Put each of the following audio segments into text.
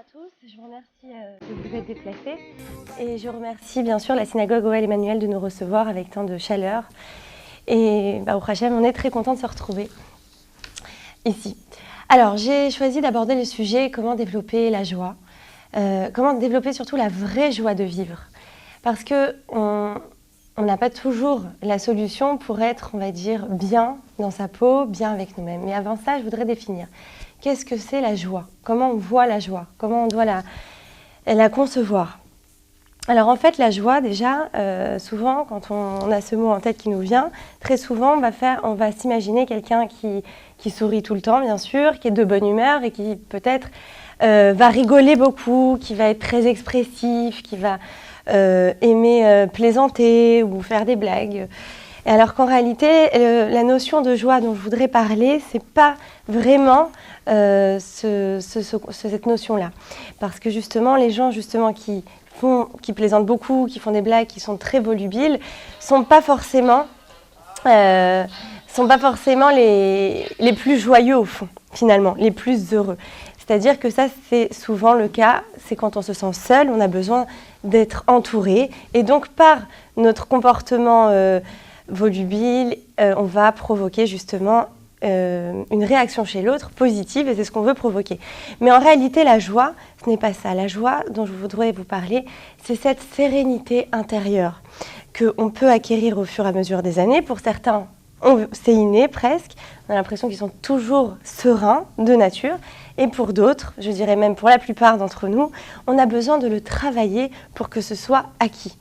à tous, je vous remercie de vous être déplacés et je remercie bien sûr la synagogue Ohel Emmanuel de nous recevoir avec tant de chaleur et au Hachem, on est très content de se retrouver ici. Alors j'ai choisi d'aborder le sujet comment développer la joie, comment développer surtout la vraie joie de vivre parce qu'on n'a pas toujours la solution pour être, on va dire, bien dans sa peau, bien avec nous-mêmes. Mais avant ça, je voudrais définir. Qu'est-ce que c'est la joie? Comment on voit la joie? Comment on doit la concevoir? Alors en fait, la joie, déjà, souvent, quand on a ce mot en tête qui nous vient, très souvent, on va s'imaginer quelqu'un qui sourit tout le temps, bien sûr, qui est de bonne humeur et qui peut-être va rigoler beaucoup, qui va être très expressif, qui va aimer plaisanter ou faire des blagues. Et alors qu'en réalité, la notion de joie dont je voudrais parler, c'est pas vraiment cette notion-là. Parce que justement, les gens qui plaisantent beaucoup, qui font des blagues, qui sont très volubiles, sont pas forcément les plus joyeux au fond, finalement, les plus heureux. C'est-à-dire que ça, c'est souvent le cas, c'est quand on se sent seul, on a besoin d'être entouré. Et donc, par notre comportement volubile, on va provoquer justement une réaction chez l'autre positive, et c'est ce qu'on veut provoquer. Mais en réalité, la joie, ce n'est pas ça. La joie dont je voudrais vous parler, c'est cette sérénité intérieure qu'on peut acquérir au fur et à mesure des années. Pour certains, c'est inné presque. On a l'impression qu'ils sont toujours sereins de nature. Et pour d'autres, je dirais même pour la plupart d'entre nous, on a besoin de le travailler pour que ce soit acquis.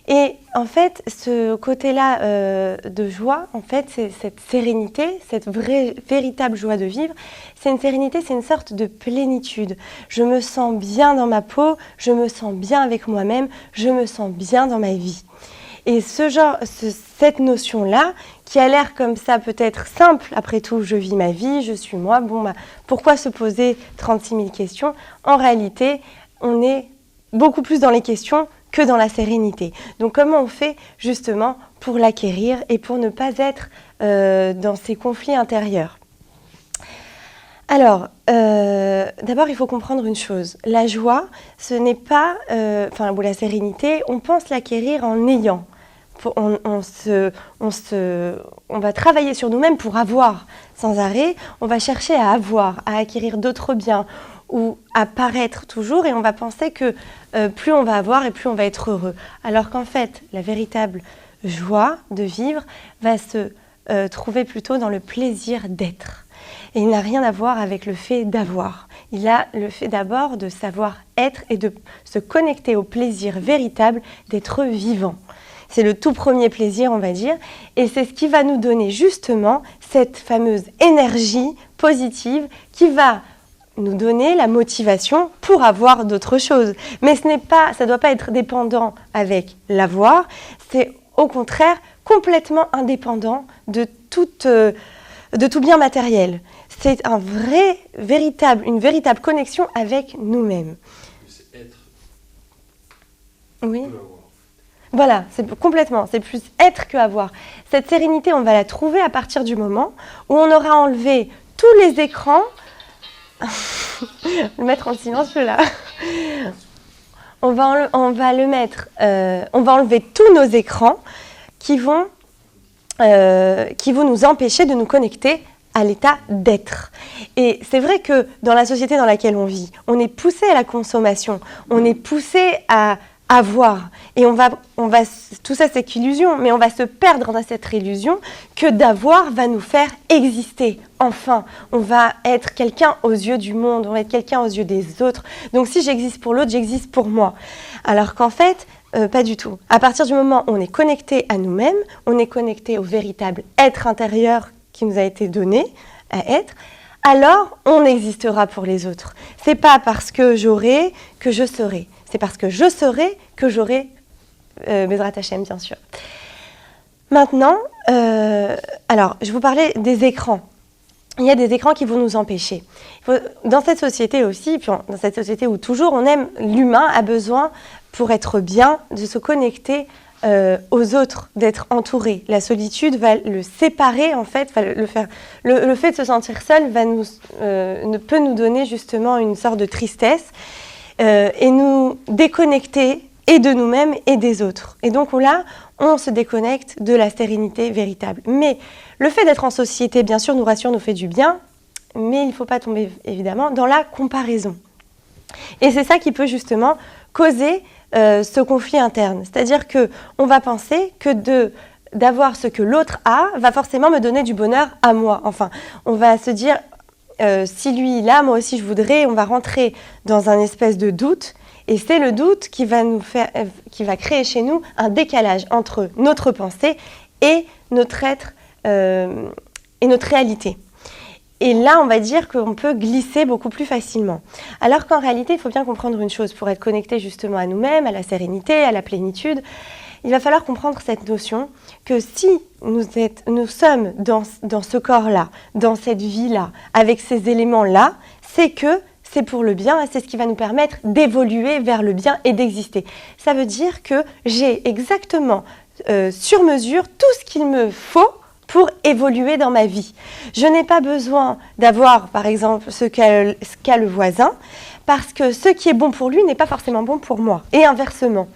Et en fait, ce côté-là de joie, en fait, c'est cette sérénité, cette véritable joie de vivre. C'est une sérénité, c'est une sorte de plénitude. Je me sens bien dans ma peau, je me sens bien avec moi-même, je me sens bien dans ma vie. Et cette notion-là, qui a l'air comme ça peut-être simple, après tout, je vis ma vie, je suis moi, pourquoi se poser 36 000 questions? En réalité, on est beaucoup plus dans les questions que dans la sérénité. Donc comment on fait justement pour l'acquérir et pour ne pas être dans ces conflits intérieurs? Alors, d'abord, il faut comprendre une chose. La joie, ce n'est pas, la sérénité, on pense l'acquérir en ayant. On va travailler sur nous-mêmes pour avoir sans arrêt. On va chercher à avoir, à acquérir d'autres biens ou à paraître toujours, et on va penser que plus on va avoir et plus on va être heureux. Alors qu'en fait, la véritable joie de vivre va se trouver plutôt dans le plaisir d'être. Et il n'a rien à voir avec le fait d'avoir. Il a le fait d'abord de savoir être et de se connecter au plaisir véritable d'être vivant. C'est le tout premier plaisir, on va dire, et c'est ce qui va nous donner justement cette fameuse énergie positive qui va nous donner la motivation pour avoir d'autres choses. Mais ça ne doit pas être dépendant avec l'avoir, c'est au contraire complètement indépendant de tout bien matériel. C'est une véritable connexion avec nous-mêmes. C'est être. Oui. Voilà, c'est plus être que avoir. Cette sérénité, on va la trouver à partir du moment où on aura enlevé tous les écrans. Le mettre en silence là. On va enlever tous nos écrans qui vont nous empêcher de nous connecter à l'état d'être. Et c'est vrai que dans la société dans laquelle on vit, on est poussé à la consommation, on est poussé à avoir. Et tout ça c'est qu'illusion, mais on va se perdre dans cette illusion que d'avoir va nous faire exister. Enfin, on va être quelqu'un aux yeux du monde, on va être quelqu'un aux yeux des autres. Donc si j'existe pour l'autre, j'existe pour moi. Alors qu'en fait, pas du tout. À partir du moment où on est connecté à nous-mêmes, on est connecté au véritable être intérieur qui nous a été donné à être, alors on existera pour les autres. C'est pas parce que j'aurai que je serai. C'est parce que je serai que j'aurai Bezrat Hashem, bien sûr. Maintenant, je vous parlais des écrans. Il y a des écrans qui vont nous empêcher. Dans cette société aussi, puis dans cette société où toujours on aime, l'humain a besoin, pour être bien, de se connecter aux autres, d'être entouré. La solitude va le séparer, en fait, le fait de se sentir seul peut nous donner justement une sorte de tristesse et nous déconnecter et de nous-mêmes et des autres. Et donc là, on se déconnecte de la sérénité véritable. Mais le fait d'être en société, bien sûr, nous rassure, nous fait du bien, mais il ne faut pas tomber, évidemment, dans la comparaison. Et c'est ça qui peut justement causer ce conflit interne. C'est-à-dire qu'on va penser que d'avoir ce que l'autre a va forcément me donner du bonheur à moi. Enfin, on va se dire, si lui il a, moi aussi je voudrais, on va rentrer dans un espèce de doute. Et c'est le doute qui va créer chez nous un décalage entre notre pensée et notre être et notre réalité. Et là, on va dire qu'on peut glisser beaucoup plus facilement. Alors qu'en réalité, il faut bien comprendre une chose. Pour être connecté justement à nous-mêmes, à la sérénité, à la plénitude, il va falloir comprendre cette notion que si nous sommes dans ce corps-là, dans cette vie-là, avec ces éléments-là, c'est que c'est pour le bien et c'est ce qui va nous permettre d'évoluer vers le bien et d'exister. Ça veut dire que j'ai exactement sur mesure tout ce qu'il me faut pour évoluer dans ma vie. Je n'ai pas besoin d'avoir, par exemple, ce qu'a le voisin, parce que ce qui est bon pour lui n'est pas forcément bon pour moi. Et inversement,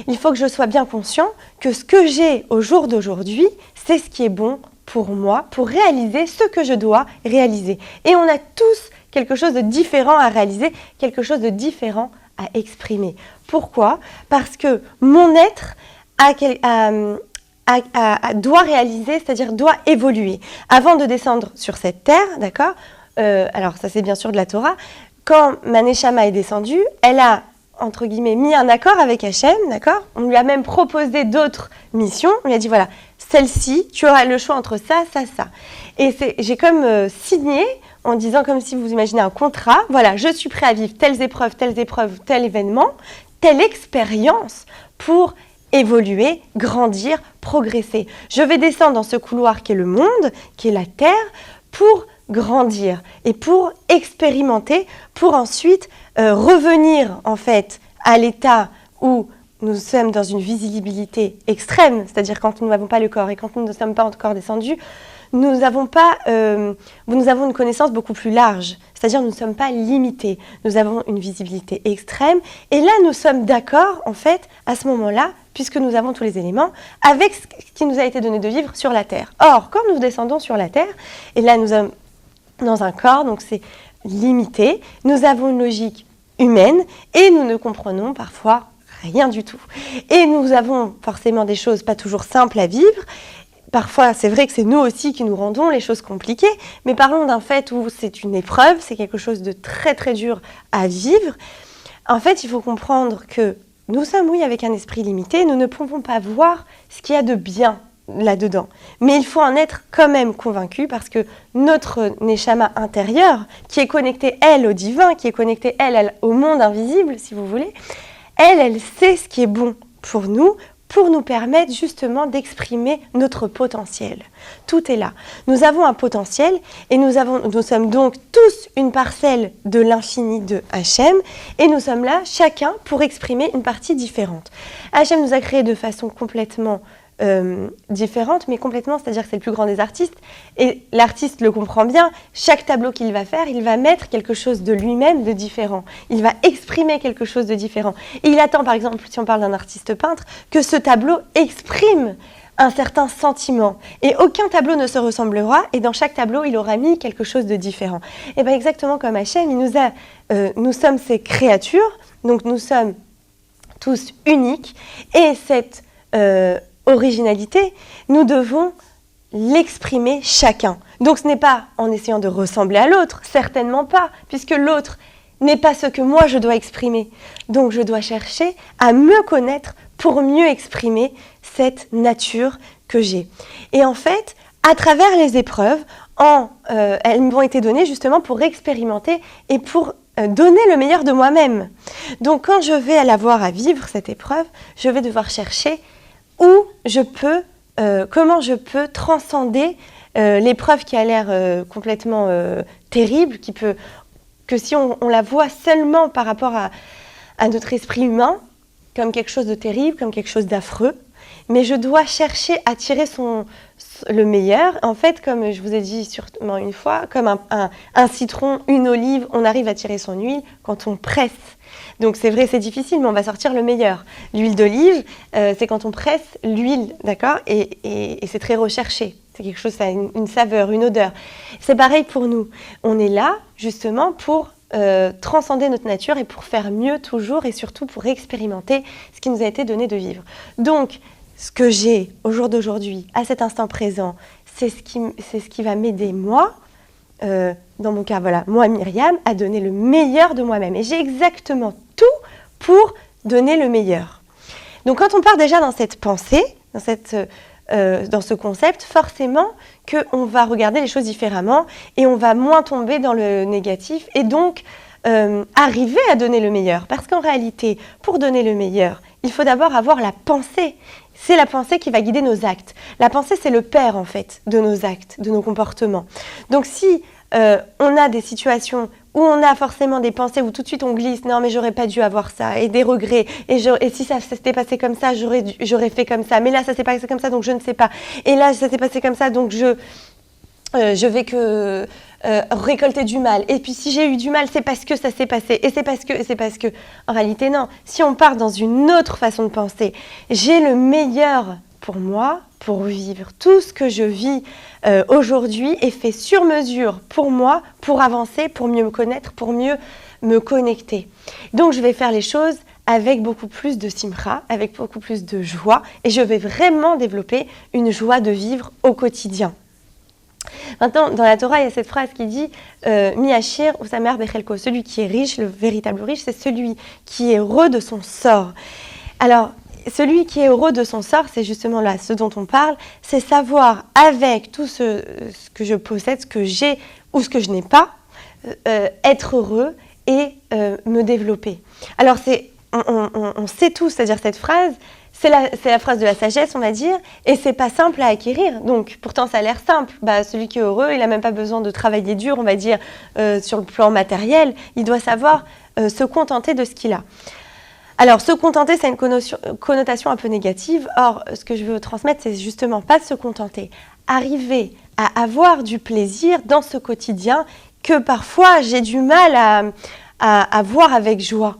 il faut que je sois bien conscient que ce que j'ai au jour d'aujourd'hui, c'est ce qui est bon pour moi, pour réaliser ce que je dois réaliser. Et on a tous quelque chose de différent à réaliser, quelque chose de différent à exprimer. Pourquoi ? Parce que mon être doit réaliser, c'est-à-dire doit évoluer. Avant de descendre sur cette terre, d'accord ? Alors ça c'est bien sûr de la Torah. Quand ma Neshama est descendue, elle a, entre guillemets, mis un accord avec Hachem, d'accord ? On lui a même proposé d'autres missions. On lui a dit, voilà, celle-ci, tu auras le choix entre ça, ça, ça. Et j'ai comme signé, en disant comme si vous imaginez un contrat, voilà, je suis prêt à vivre telles épreuves, tel événement, telle expérience pour évoluer, grandir, progresser. Je vais descendre dans ce couloir qui est le monde, qui est la terre, pour grandir et pour expérimenter, pour ensuite revenir en fait à l'état où nous sommes dans une visibilité extrême, c'est-à-dire quand nous n'avons pas le corps et quand nous ne sommes pas encore descendus, nous avons une connaissance beaucoup plus large, c'est-à-dire nous ne sommes pas limités, nous avons une visibilité extrême et là nous sommes d'accord en fait à ce moment-là, puisque nous avons tous les éléments, avec ce qui nous a été donné de vivre sur la Terre. Or, quand nous descendons sur la Terre, et là nous sommes dans un corps, donc c'est limité, nous avons une logique humaine et nous ne comprenons parfois rien du tout. Et nous avons forcément des choses pas toujours simples à vivre. Parfois, c'est vrai que c'est nous aussi qui nous rendons les choses compliquées, mais parlons d'un fait où c'est une épreuve, c'est quelque chose de très très dur à vivre. En fait, il faut comprendre que nous sommes, oui, avec un esprit limité, nous ne pouvons pas voir ce qu'il y a de bien là-dedans. Mais il faut en être quand même convaincu parce que notre Neshama intérieure, qui est connectée, elle, au divin, qui est connectée, elle, au monde invisible, si vous voulez, elle sait ce qui est bon pour nous permettre justement d'exprimer notre potentiel. Tout est là. Nous avons un potentiel et nous sommes donc tous une parcelle de l'infini de Hachem et nous sommes là, chacun, pour exprimer une partie différente. Hachem nous a créés de façon complètement différente, mais complètement, c'est-à-dire que c'est le plus grand des artistes, et l'artiste le comprend bien, chaque tableau qu'il va faire, il va mettre quelque chose de lui-même de différent, il va exprimer quelque chose de différent, et il attend, par exemple, si on parle d'un artiste peintre, que ce tableau exprime un certain sentiment, et aucun tableau ne se ressemblera, et dans chaque tableau, il aura mis quelque chose de différent. Et bien exactement comme Hachem, nous sommes ses créatures, donc nous sommes tous uniques, et cette originalité, nous devons l'exprimer chacun. Donc ce n'est pas en essayant de ressembler à l'autre, certainement pas, puisque l'autre n'est pas ce que moi je dois exprimer. Donc je dois chercher à me connaître pour mieux exprimer cette nature que j'ai. Et en fait, à travers les épreuves, elles m'ont été données justement pour expérimenter et pour donner le meilleur de moi-même. Donc quand je vais avoir à vivre cette épreuve, je vais devoir chercher comment je peux transcender l'épreuve qui a l'air complètement terrible, que si on la voit seulement par rapport à notre esprit humain, comme quelque chose de terrible, comme quelque chose d'affreux, mais je dois chercher à tirer le meilleur. En fait, comme je vous ai dit sûrement une fois, comme un citron, une olive, on arrive à tirer son huile quand on presse. Donc c'est vrai, c'est difficile, mais on va sortir le meilleur. L'huile d'olive, c'est quand on presse l'huile, d'accord, et c'est très recherché. C'est quelque chose, ça a une saveur, une odeur. C'est pareil pour nous. On est là, justement, pour transcender notre nature et pour faire mieux toujours et surtout pour expérimenter ce qui nous a été donné de vivre. Donc, ce que j'ai au jour d'aujourd'hui, à cet instant présent, c'est ce qui va m'aider, moi, dans mon cas, voilà, moi, Myriam, à donner le meilleur de moi-même. Et j'ai exactement tout pour donner le meilleur. Donc, quand on part déjà dans cette pensée, dans ce concept, forcément qu'on va regarder les choses différemment et on va moins tomber dans le négatif et donc arriver à donner le meilleur. Parce qu'en réalité, pour donner le meilleur, il faut d'abord avoir la pensée. C'est la pensée qui va guider nos actes. La pensée, c'est le père, en fait, de nos actes, de nos comportements. Donc, si on a des situations où on a forcément des pensées où tout de suite on glisse, non mais j'aurais pas dû avoir ça, et des regrets, et si ça s'était passé comme ça, j'aurais fait comme ça, mais là ça s'est passé comme ça, donc je ne sais pas, et là ça s'est passé comme ça, donc je vais que récolter du mal, et puis si j'ai eu du mal, c'est parce que ça s'est passé, et c'est parce que, en réalité non, si on part dans une autre façon de penser, j'ai le meilleur pour moi, pour vivre tout ce que je vis aujourd'hui est fait sur mesure pour moi, pour avancer, pour mieux me connaître, pour mieux me connecter. Donc je vais faire les choses avec beaucoup plus de simra, avec beaucoup plus de joie, et je vais vraiment développer une joie de vivre au quotidien. Maintenant, dans la Torah, il y a cette phrase qui dit Mi Ashir ou Samer Bechelko, celui qui est riche, le véritable riche, c'est celui qui est heureux de son sort. Alors, celui qui est heureux de son sort, c'est justement là ce dont on parle, c'est savoir avec tout ce que je possède, ce que j'ai ou ce que je n'ai pas, être heureux et me développer. Alors on sait tous, c'est-à-dire cette phrase, c'est la phrase de la sagesse, on va dire, et c'est pas simple à acquérir. Donc pourtant ça a l'air simple. Celui qui est heureux, il n'a même pas besoin de travailler dur, on va dire, sur le plan matériel. Il doit savoir se contenter de ce qu'il a. Alors, se contenter, c'est une connotation un peu négative. Or, ce que je veux transmettre, c'est justement pas de se contenter. Arriver à avoir du plaisir dans ce quotidien que parfois j'ai du mal à voir avec joie.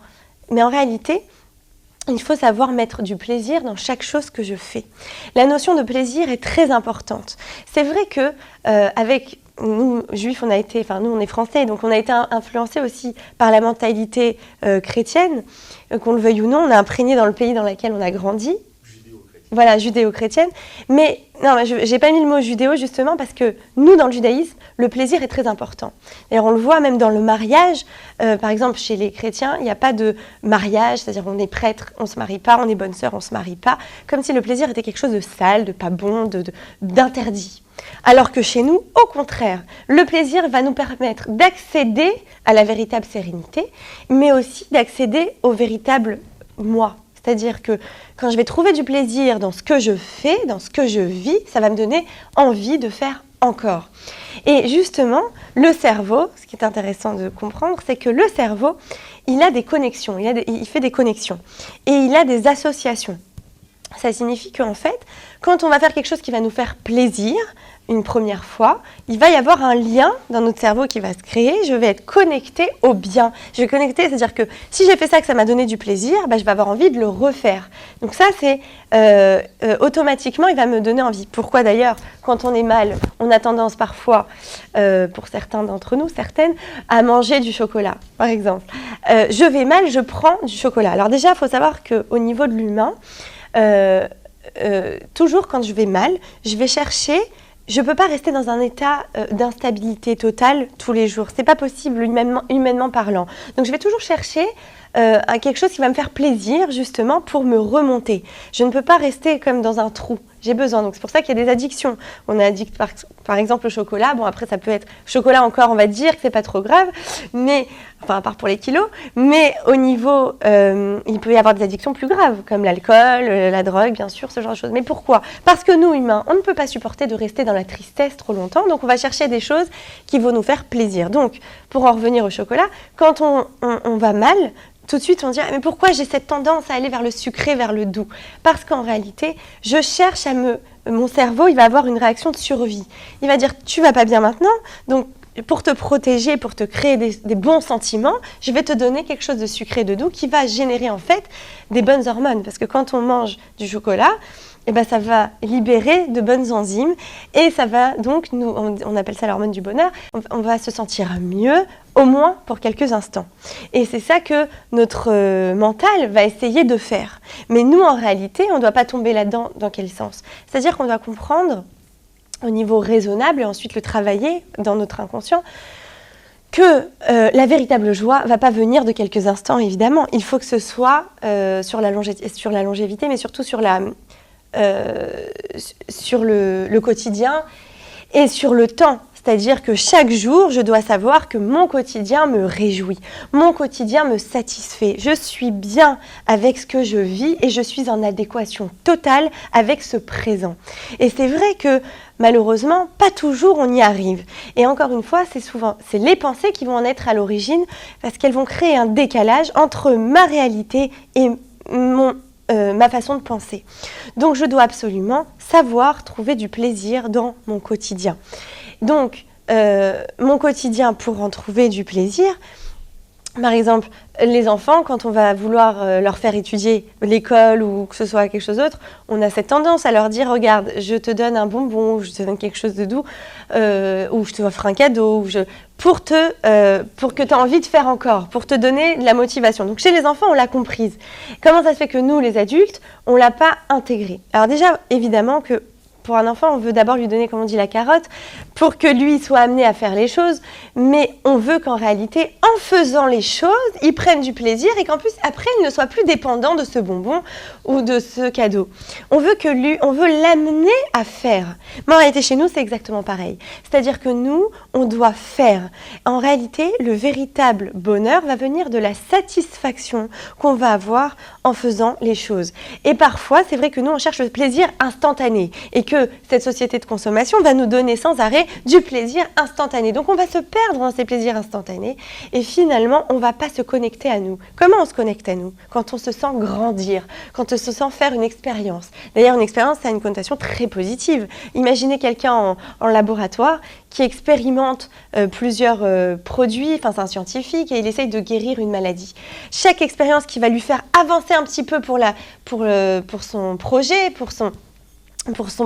Mais en réalité, il faut savoir mettre du plaisir dans chaque chose que je fais. La notion de plaisir est très importante. C'est vrai que avec nous, juifs, nous on est français, donc on a été influencés aussi par la mentalité chrétienne, qu'on le veuille ou non, on est imprégné dans le pays dans lequel on a grandi. Voilà, judéo-chrétienne. Mais non, j'ai pas mis le mot judéo justement parce que nous, dans le judaïsme, le plaisir est très important. D'ailleurs, on le voit même dans le mariage. Par exemple, chez les chrétiens, il n'y a pas de mariage, c'est-à-dire on est prêtre, on ne se marie pas, on est bonne sœur, on ne se marie pas, comme si le plaisir était quelque chose de sale, de pas bon, d'interdit. Alors que chez nous, au contraire, le plaisir va nous permettre d'accéder à la véritable sérénité, mais aussi d'accéder au véritable moi. C'est-à-dire que quand je vais trouver du plaisir dans ce que je fais, dans ce que je vis, ça va me donner envie de faire encore. Et justement, le cerveau, ce qui est intéressant de comprendre, c'est que le cerveau, il a des connexions, il fait des connexions et il a des associations. Ça signifie qu'en fait, quand on va faire quelque chose qui va nous faire plaisir, une première fois, il va y avoir un lien dans notre cerveau qui va se créer, je vais être connectée au bien. Je vais connecter, c'est-à-dire que si j'ai fait ça, que ça m'a donné du plaisir, je vais avoir envie de le refaire. Donc ça, c'est automatiquement, il va me donner envie. Pourquoi d'ailleurs, quand on est mal, on a tendance parfois, pour certains d'entre nous, certaines, à manger du chocolat, par exemple. Je vais mal, je prends du chocolat. Alors déjà, il faut savoir qu'au niveau de l'humain, toujours quand je vais mal, je vais chercher. Je ne peux pas rester dans un état d'instabilité totale tous les jours. Ce n'est pas possible humainement parlant. Donc je vais toujours chercher quelque chose qui va me faire plaisir justement pour me remonter. Je ne peux pas rester comme dans un trou. J'ai besoin. Donc c'est pour ça qu'il y a des addictions. On est addict par exemple au chocolat. Bon après ça peut être chocolat encore, on va dire que c'est pas trop grave, mais enfin à part pour les kilos. Mais au niveau, il peut y avoir des addictions plus graves comme l'alcool, la drogue, bien sûr, ce genre de choses. Mais pourquoi ? Parce que nous humains, on ne peut pas supporter de rester dans la tristesse trop longtemps. Donc on va chercher des choses qui vont nous faire plaisir. Donc pour en revenir au chocolat, quand on va mal, tout de suite on dit « mais pourquoi j'ai cette tendance à aller vers le sucré, vers le doux ?» Parce qu'en réalité, je cherche mon cerveau, il va avoir une réaction de survie. Il va dire « tu vas pas bien maintenant, donc pour te protéger, pour te créer des bons sentiments, je vais te donner quelque chose de sucré, de doux qui va générer en fait des bonnes hormones. » Parce que quand on mange du chocolat, eh ben, ça va libérer de bonnes enzymes et ça va donc, on appelle ça l'hormone du bonheur, on va se sentir mieux, au moins pour quelques instants. Et c'est ça que notre mental va essayer de faire. Mais nous, en réalité, on ne doit pas tomber là-dedans. Dans quel sens? C'est-à-dire qu'on doit comprendre au niveau raisonnable et ensuite le travailler dans notre inconscient que la véritable joie ne va pas venir de quelques instants, évidemment. Il faut que ce soit sur la longévité, mais surtout sur le quotidien et sur le temps. C'est-à-dire que chaque jour, je dois savoir que mon quotidien me réjouit, mon quotidien me satisfait. Je suis bien avec ce que je vis et je suis en adéquation totale avec ce présent. Et c'est vrai que malheureusement, pas toujours on y arrive. Et encore une fois, c'est les pensées qui vont en être à l'origine parce qu'elles vont créer un décalage entre ma réalité et ma façon de penser. Donc je dois absolument savoir trouver du plaisir dans mon quotidien. Donc, mon quotidien, pour en trouver du plaisir, par exemple, les enfants, quand on va vouloir leur faire étudier l'école ou que ce soit quelque chose d'autre, on a cette tendance à leur dire « Regarde, je te donne un bonbon, ou je te donne quelque chose de doux, ou je te offre un cadeau, pour que tu aies envie de faire encore, pour te donner de la motivation. » Donc, chez les enfants, on l'a comprise. Comment ça se fait que nous, les adultes, on ne l'a pas intégré? Alors déjà, évidemment que pour un enfant, on veut d'abord lui donner, comme on dit, la carotte pour que lui soit amené à faire les choses, mais on veut qu'en réalité, en faisant les choses, il prenne du plaisir et qu'en plus, après, il ne soit plus dépendant de ce bonbon ou de ce cadeau. On veut l'amener à faire. Mais en réalité, chez nous, c'est exactement pareil. C'est-à-dire que nous, on doit faire. En réalité, le véritable bonheur va venir de la satisfaction qu'on va avoir en faisant les choses. Et parfois, c'est vrai que nous, on cherche le plaisir instantané et que cette société de consommation va nous donner sans arrêt du plaisir instantané. Donc on va se perdre dans ces plaisirs instantanés et finalement on ne va pas se connecter à nous. Comment on se connecte à nous? Quand on se sent grandir, quand on se sent faire une expérience. D'ailleurs une expérience ça a une connotation très positive. Imaginez quelqu'un en laboratoire qui expérimente plusieurs produits, enfin c'est un scientifique et il essaye de guérir une maladie. Chaque expérience qui va lui faire avancer un petit peu pour son projet, pour son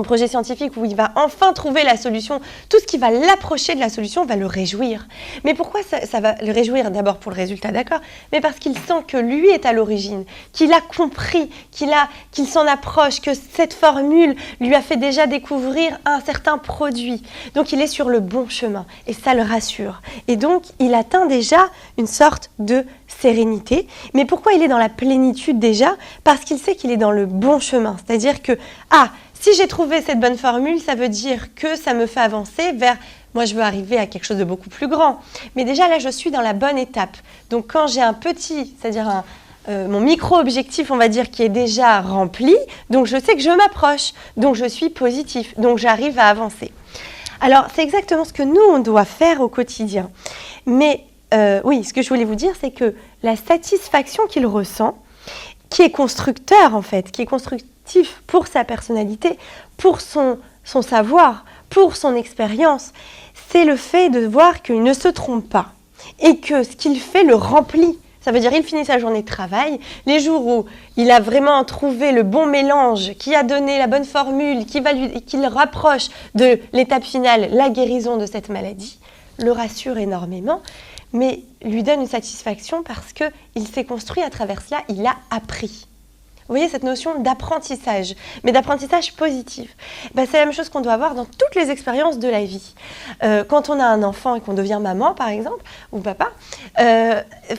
projet scientifique où il va enfin trouver la solution, tout ce qui va l'approcher de la solution va le réjouir. Mais pourquoi ça va le réjouir? D'abord pour le résultat, d'accord, mais parce qu'il sent que lui est à l'origine, qu'il a compris, qu'il s'en approche, que cette formule lui a fait déjà découvrir un certain produit. Donc il est sur le bon chemin et ça le rassure. Et donc il atteint déjà une sorte de sérénité. Mais pourquoi il est dans la plénitude déjà? Parce qu'il sait qu'il est dans le bon chemin. C'est-à-dire que, si j'ai trouvé cette bonne formule, ça veut dire que ça me fait avancer vers, moi je veux arriver à quelque chose de beaucoup plus grand. Mais déjà là, je suis dans la bonne étape. Donc quand j'ai un petit, c'est-à-dire mon micro-objectif, on va dire, qui est déjà rempli, donc je sais que je m'approche, donc je suis positif, donc j'arrive à avancer. Alors c'est exactement ce que nous, on doit faire au quotidien. Mais oui, ce que je voulais vous dire, c'est que la satisfaction qu'il ressent, qui est constructeur en fait, qui est constructif pour sa personnalité, pour son savoir, pour son expérience, c'est le fait de voir qu'il ne se trompe pas et que ce qu'il fait le remplit. Ça veut dire qu'il finit sa journée de travail, les jours où il a vraiment trouvé le bon mélange, qui a donné la bonne formule, qui le rapproche de l'étape finale, la guérison de cette maladie, le rassure énormément, mais lui donne une satisfaction parce qu'il s'est construit à travers cela, il a appris. Vous voyez cette notion d'apprentissage, mais d'apprentissage positif. C'est la même chose qu'on doit avoir dans toutes les expériences de la vie. Quand on a un enfant et qu'on devient maman, par exemple, ou papa,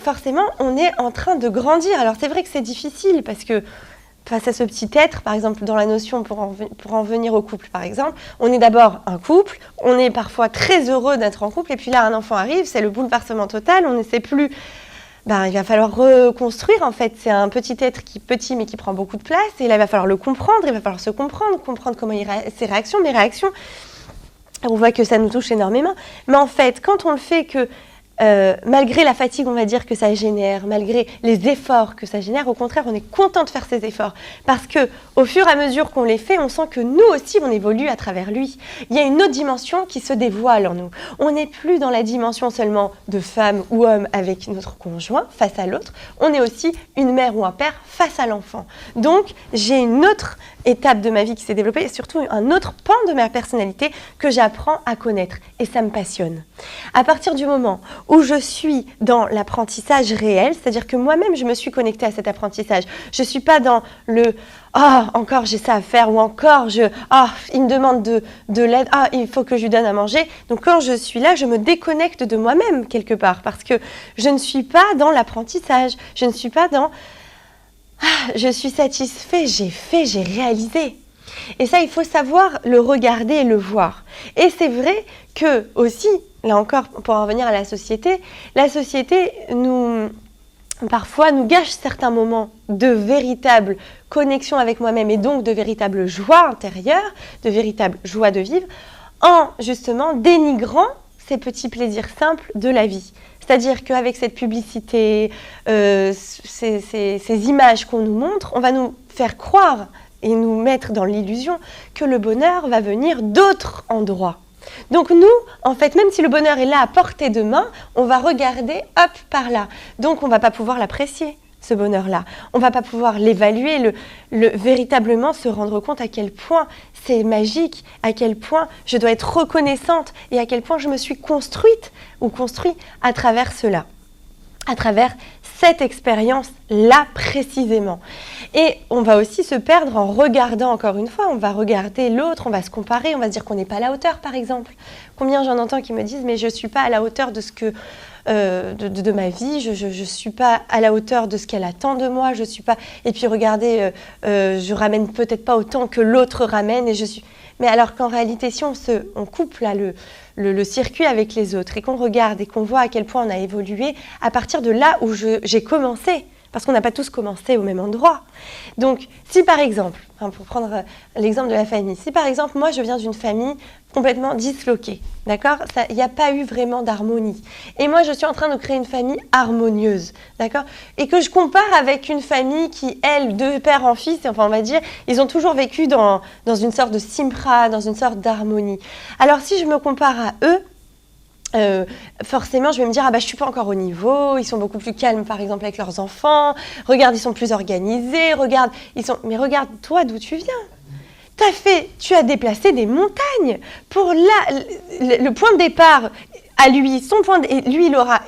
forcément, on est en train de grandir. Alors c'est vrai que c'est difficile parce que face à ce petit être, par exemple, dans la notion pour en venir au couple, par exemple, on est d'abord un couple, on est parfois très heureux d'être en couple, et puis là, un enfant arrive, c'est le bouleversement total, on ne sait plus... il va falloir reconstruire, en fait. C'est un petit être qui est petit, mais qui prend beaucoup de place. Et là, il va falloir le comprendre, il va falloir se comprendre comment ses réactions, mes réactions. On voit que ça nous touche énormément. Mais en fait, quand on le fait que malgré la fatigue, on va dire, que ça génère, malgré les efforts que ça génère, au contraire, on est content de faire ces efforts. Parce que au fur et à mesure qu'on les fait, on sent que nous aussi, on évolue à travers lui. Il y a une autre dimension qui se dévoile en nous. On n'est plus dans la dimension seulement de femme ou homme avec notre conjoint face à l'autre. On est aussi une mère ou un père face à l'enfant. Donc, j'ai une autre étape de ma vie qui s'est développée et surtout un autre pan de ma personnalité que j'apprends à connaître. Et ça me passionne. À partir du moment où je suis dans l'apprentissage réel, c'est-à-dire que moi-même, je me suis connectée à cet apprentissage. Je ne suis pas dans le « Ah, encore j'ai ça à faire » ou « Encore, il me demande de l'aide, il faut que je lui donne à manger ». Donc quand je suis là, je me déconnecte de moi-même quelque part parce que je ne suis pas dans l'apprentissage. Je ne suis pas dans « je suis satisfait, j'ai fait, j'ai réalisé ». Et ça, il faut savoir le regarder et le voir. Et c'est vrai que aussi, là encore, pour en revenir à la société parfois nous gâche certains moments de véritable connexion avec moi-même et donc de véritable joie intérieure, de véritable joie de vivre, en justement dénigrant ces petits plaisirs simples de la vie. C'est-à-dire qu'avec cette publicité, ces images qu'on nous montre, on va nous faire croire et nous mettre dans l'illusion que le bonheur va venir d'autres endroits. Donc nous, en fait, même si le bonheur est là à portée de main, on va regarder, hop, par là. Donc on ne va pas pouvoir l'apprécier, ce bonheur-là. On ne va pas pouvoir l'évaluer, véritablement se rendre compte à quel point c'est magique, à quel point je dois être reconnaissante et à quel point je me suis construite ou construit à travers cela, à travers cette expérience-là précisément. Et on va aussi se perdre en regardant, encore une fois, on va regarder l'autre, on va se comparer, on va se dire qu'on n'est pas à la hauteur, par exemple. Combien j'en entends qui me disent « mais je ne suis pas à la hauteur de ce que de ma vie, je ne suis pas à la hauteur de ce qu'elle attend de moi, je suis pas... Et puis regardez, je ramène peut-être pas autant que l'autre ramène, et je suis... Mais alors qu'en réalité, si on coupe là le circuit avec les autres et qu'on regarde et qu'on voit à quel point on a évolué, à partir de là où j'ai commencé, parce qu'on n'a pas tous commencé au même endroit. Donc, si par exemple, pour prendre l'exemple de la famille, si par exemple, moi je viens d'une famille complètement disloquée, d'accord ? Il n'y a pas eu vraiment d'harmonie. Et moi, je suis en train de créer une famille harmonieuse, d'accord ? Et que je compare avec une famille qui, elle, de père en fils, enfin on va dire, ils ont toujours vécu dans une sorte de simra, dans une sorte d'harmonie. Alors si je me compare à eux, forcément, je vais me dire, je ne suis pas encore au niveau, ils sont beaucoup plus calmes, par exemple, avec leurs enfants, regarde, ils sont plus organisés, mais regarde, toi, d'où tu viens. Tu as déplacé des montagnes pour le point de départ à lui, lui, il aura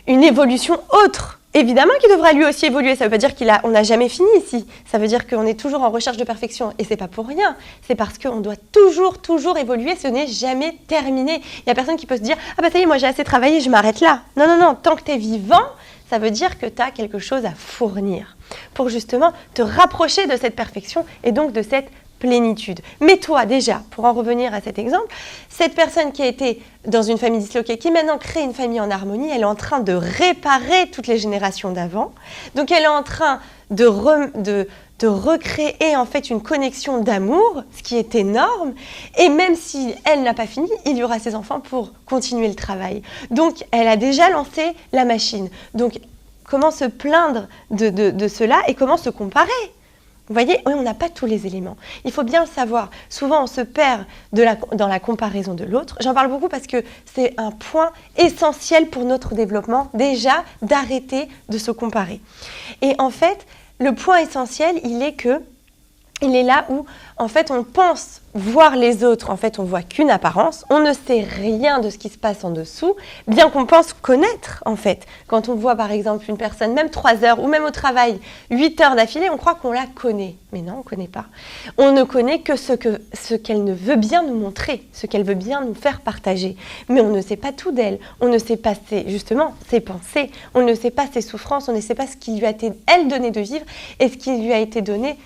une évolution autre. Évidemment qu'il devra lui aussi évoluer, ça ne veut pas dire qu'on n'a jamais fini ici, ça veut dire qu'on est toujours en recherche de perfection et ce n'est pas pour rien, c'est parce qu'on doit toujours évoluer, ce n'est jamais terminé. Il n'y a personne qui peut se dire « Ah bah ça y est, moi j'ai assez travaillé, je m'arrête là ». Non, tant que tu es vivant, ça veut dire que tu as quelque chose à fournir pour justement te rapprocher de cette perfection et donc de cette plénitude. Mais toi, déjà, pour en revenir à cet exemple, cette personne qui a été dans une famille disloquée, qui maintenant crée une famille en harmonie, elle est en train de réparer toutes les générations d'avant. Donc, elle est en train de recréer en fait une connexion d'amour, ce qui est énorme. Et même si elle n'a pas fini, il y aura ses enfants pour continuer le travail. Donc, elle a déjà lancé la machine. Donc, comment se plaindre de cela et comment se comparer ? Vous voyez, on n'a pas tous les éléments. Il faut bien le savoir. Souvent, on se perd dans la comparaison de l'autre. J'en parle beaucoup parce que c'est un point essentiel pour notre développement, déjà, d'arrêter de se comparer. Et en fait, le point essentiel, il est là où, en fait, on pense voir les autres. En fait, on ne voit qu'une apparence. On ne sait rien de ce qui se passe en dessous, bien qu'on pense connaître, en fait. Quand on voit, par exemple, une personne, même 3 heures, ou même au travail, 8 heures d'affilée, on croit qu'on la connaît. Mais non, on ne connaît pas. On ne connaît que ce qu'elle ne veut bien nous montrer, ce qu'elle veut bien nous faire partager. Mais on ne sait pas tout d'elle. On ne sait pas ses pensées. On ne sait pas ses souffrances. On ne sait pas ce qui lui a été, elle, donné de vivre et ce qui lui a été donné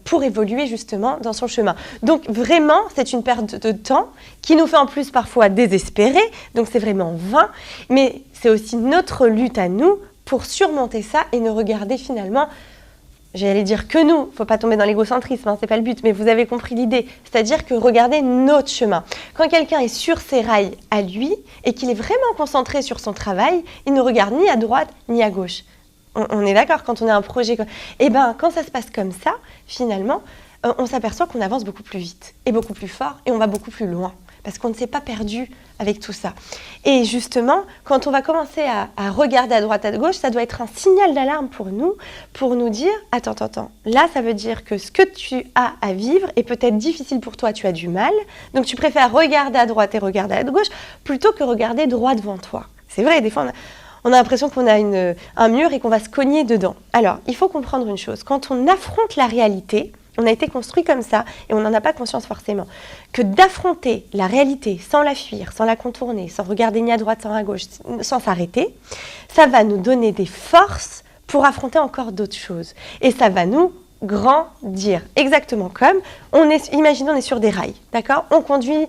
pour évoluer, justement, dans son chemin. Donc, vraiment, c'est une perte de temps qui nous fait en plus parfois désespérer. Donc, c'est vraiment vain. Mais c'est aussi notre lutte à nous pour surmonter ça et ne regarder finalement j'allais dire que nous, il ne faut pas tomber dans l'égocentrisme, hein, ce n'est pas le but, mais vous avez compris l'idée. C'est-à-dire que regardez notre chemin. Quand quelqu'un est sur ses rails à lui et qu'il est vraiment concentré sur son travail, il ne regarde ni à droite ni à gauche. On est d'accord, quand on a un projet... Eh bien, quand ça se passe comme ça, finalement, on s'aperçoit qu'on avance beaucoup plus vite et beaucoup plus fort et on va beaucoup plus loin parce qu'on ne s'est pas perdu avec tout ça. Et justement, quand on va commencer à regarder à droite, à gauche, ça doit être un signal d'alarme pour nous dire « Attends, là, ça veut dire que ce que tu as à vivre est peut-être difficile pour toi, tu as du mal, donc tu préfères regarder à droite et regarder à gauche plutôt que regarder droit devant toi. » C'est vrai, des fois, on a l'impression qu'on a un mur et qu'on va se cogner dedans. Alors, il faut comprendre une chose, quand on affronte la réalité, on a été construit comme ça et on n'en a pas conscience forcément, que d'affronter la réalité sans la fuir, sans la contourner, sans regarder ni à droite, ni à gauche, sans s'arrêter, ça va nous donner des forces pour affronter encore d'autres choses. Et ça va nous grandir, exactement comme, imaginons on est sur des rails, d'accord ? On conduit